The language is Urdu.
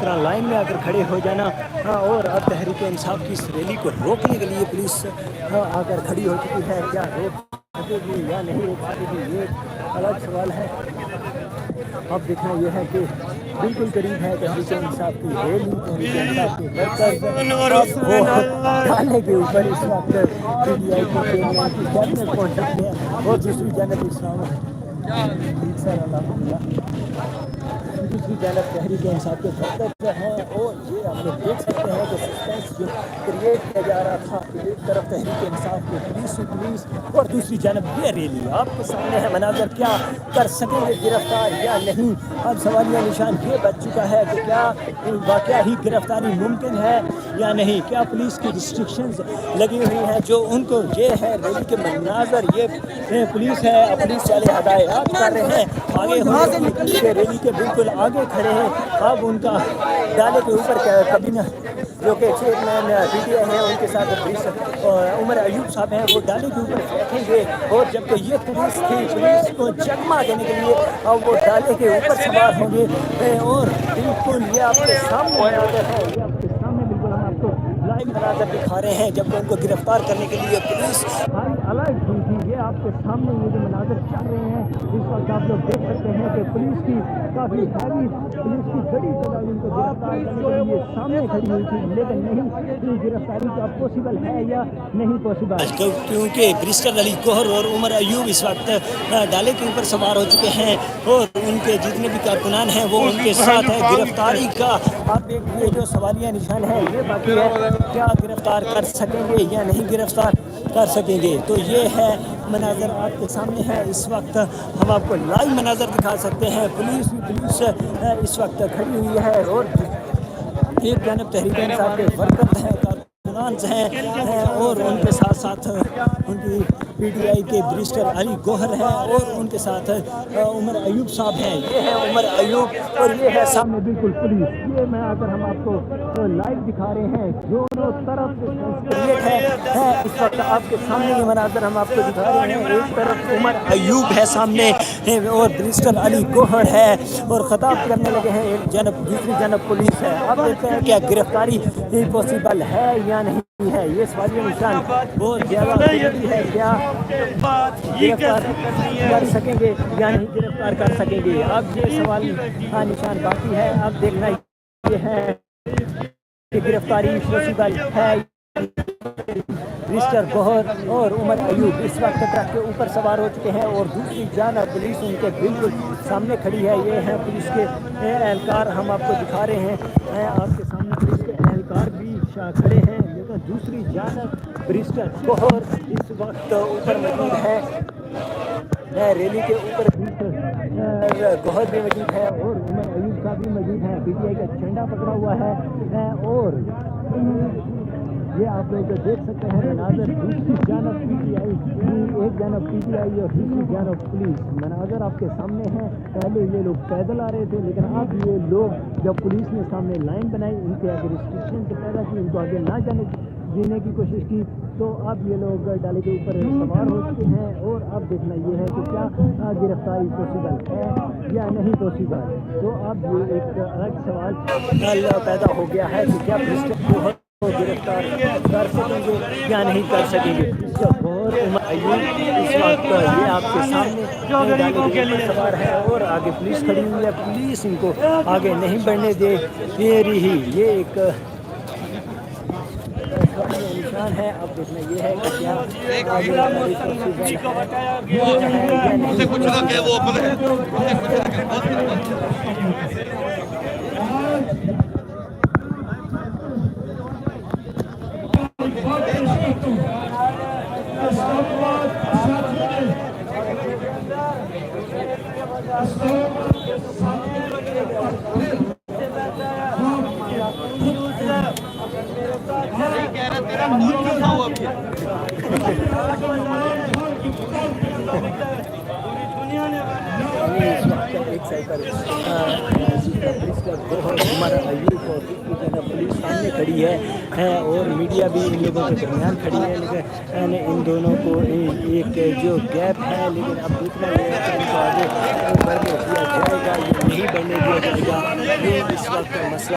طرح لائن میں آ کر کھڑے ہو جانا. اور اب تحریک انصاف کی اس ریلی کو روکنے کے لیے پولیس آ کر کھڑی ہو چکی ہے. کیا روک سکے گی یا نہیں روک سکے گی یہ الگ سوال ہے. اب دیکھنا یہ ہے کہ بالکل قریب ہے تحریک انصاف کی ریلی. تحریک انصاف کے ورکرز وہ ڈھالے کے اوپر اس وقت پی ٹی آئی کے چیئرمین کی کیبنٹ پہنچ چکی ہے. اور دوسری جانب اسلام ٹھیک سر الحمدللہ دوسری جانب تحریک انصاف کے ورکرز ہیں. اور یہ آپ لوگ دیکھ سکتے ہیں کہ سسپینس جو کریٹ کیا جا رہا تھا کہ ایک طرف تحریک انصاف کے پولیس اور دوسری جانب یہ ریلی آپ کے سامنے ہے مناظر. کیا کر سکیں گے گرفتار یا نہیں؟ اب سوالیہ نشان یہ بچ چکا ہے کہ کیا واقعہ ہی گرفتاری ممکن ہے یا نہیں. کیا پولیس کی ریسٹرکشنز لگی ہوئی ہیں جو ان کو یہ ہے ریلی کے مناظر یہ پولیس ہے پولیس والے ہدایات کر رہے ہیں آگے ہوئے ریلی کے بالکل آگے کھڑے ہیں. اب ان کا ڈالے کے اوپر کابینہ جو کہ چیئرمین پی ٹی آئی ہیں ان کے ساتھ عمر ایوب صاحب ہیں وہ ڈالے کے اوپر بیٹھیں گے. اور جبکہ یہ پولیس تھی پولیس کو چکما دینے کے لیے اب وہ ڈالے کے اوپر سوار ہوں گے. اور بالکل یہ آپ کے سامنے مناظر ہے. یہ آپ کے سامنے بالکل ہم آپ کو لائیو مناظر دکھا رہے ہیں جب ان کو گرفتار کرنے کے لیے پولیس الرٹ ہوئی تھی. یہ آپ کے سامنے یہ جو مناظر چل رہے ہیں اس وقت آپ لوگ دیکھ سکتے ہیں کہ پولیس کی کافی ہیوی پولیس کی بڑی تعداد ان کو گرفتار کرنے کے لیے سامنے کھڑی ہوئی تھی. لیکن نہیں گرفتاری کا پاسبل ہے یا نہیں پاسبل کیونکہ برسٹر علی گوہر اور عمر ایوب اس وقت ڈالے کے اوپر سوار ہو چکے ہیں. اور ان کے جتنے بھی کارکنان ہیں وہ ان کے ساتھ ہے. گرفتاری کا آپ یہ جو سوالیہ نشان ہے یہ باقی ہے کیا گرفتار کر سکیں گے یا نہیں گرفتار کر سکیں گے. تو یہ ہے مناظر آپ کے سامنے ہے. اس وقت ہم آپ کو لائیو مناظر دکھا سکتے ہیں. پولیس اس وقت کھڑی ہوئی ہے اور ایک جانب تحریک انصاف کے ورکرز ہیں کارکنان ہیں اور ان کے ساتھ ساتھ ان کی پی ٹی آئی کے برسٹر علی گوہر ہیں اور ان کے ساتھ عمر ایوب صاحب ہیں. یہ ہے عمر ایوب اور یہ ہے سامنے بالکل پولیس. یہ میں اگر ہم آپ کو لائیو دکھا رہے ہیں دونوں طرف ہے اس وقت آپ کے سامنے یہ مناظر ہم آپ کو دکھا رہے ہیں. ایک طرف عمر ایوب ہے سامنے اور برسٹر علی گوہر ہے اور خطاب کرنے لگے ہیں. ایک جانب دوسری جانب پولیس ہے. اب دیکھتے ہیں کیا گرفتاری پاسبل ہے یا نہیں ہے. یہ سوالیہ نشان بہت زیادہ ضروری ہے. کیا گرفتار کر سکیں گے یا نہیں گرفتار کر سکیں گے. اب یہ سوال نشان باقی ہے. اب دیکھنا یہ ہے کہ گرفتاری پاسبل ہے. برسٹر گوہر اور عمر ایوب اس وقت ٹرک کے اوپر سوار ہو چکے ہیں اور دوسری جانب پولیس ان کے بالکل سامنے کھڑی ہے. یہ ہیں پولیس کے اہلکار ہم آپ کو دکھا رہے ہیں. آپ کے سامنے پولیس کے اہلکار بھی کھڑے ہیں. لیکن دوسری جانب برسٹر گوہر اس وقت اوپر موجود ہے. ریلی کے اوپر گوہر بھی موجود ہے اور عمر ایوب صاحب بھی موجود ہے. پی ٹی آئی کا جھنڈا پکڑا ہوا ہے اور یہ آپ لوگ دیکھ سکتے ہیں مناظر. دوسری جانب پی ٹی آئی ایک جانب پی ٹی آئی اور دوسری جانب پولیس. مناظر آپ کے سامنے ہیں. پہلے یہ لوگ پیدل آ رہے تھے لیکن اب یہ لوگ جب پولیس نے سامنے لائن بنائی ان کے آگے ریسٹرکشن پیدا کی ان کو آگے نہ جینے کی کوشش کی تو اب یہ لوگ ڈالے کے اوپر سوار ہو چکے ہیں. اور اب دیکھنا یہ ہے کہ کیا گرفتاری پاسبل ہے یا نہیں پاسبل. تو اب یہ ایک الگ سوال پیدا ہو گیا ہے کہ کیا برسٹر کو گرفتار کر سکیں گے یا نہیں کر سکیں گے. اور عمر ایوب اس وقت یہ آپ کے سامنے سوار ہے اور آگے پولیس کھڑی ہوئی ہے. پولیس ان کو آگے نہیں بڑھنے دے رہی. یہ ایک نشان ہے. اب دیکھنا یہ ہے کہ کیا عمر ایوب اور پولیس سامنے کھڑی ہے اور میڈیا بھی ان لوگوں کے درمیان کھڑی ہے. لیکن ان دونوں کو ایک جو گیپ ہے لیکن اب دیکھنا یہ ہے کہ ان کو آگے بڑھنے دیا جائے گا یا نہیں بڑھنے دیا جائے گا. یہ اس وقت مسئلہ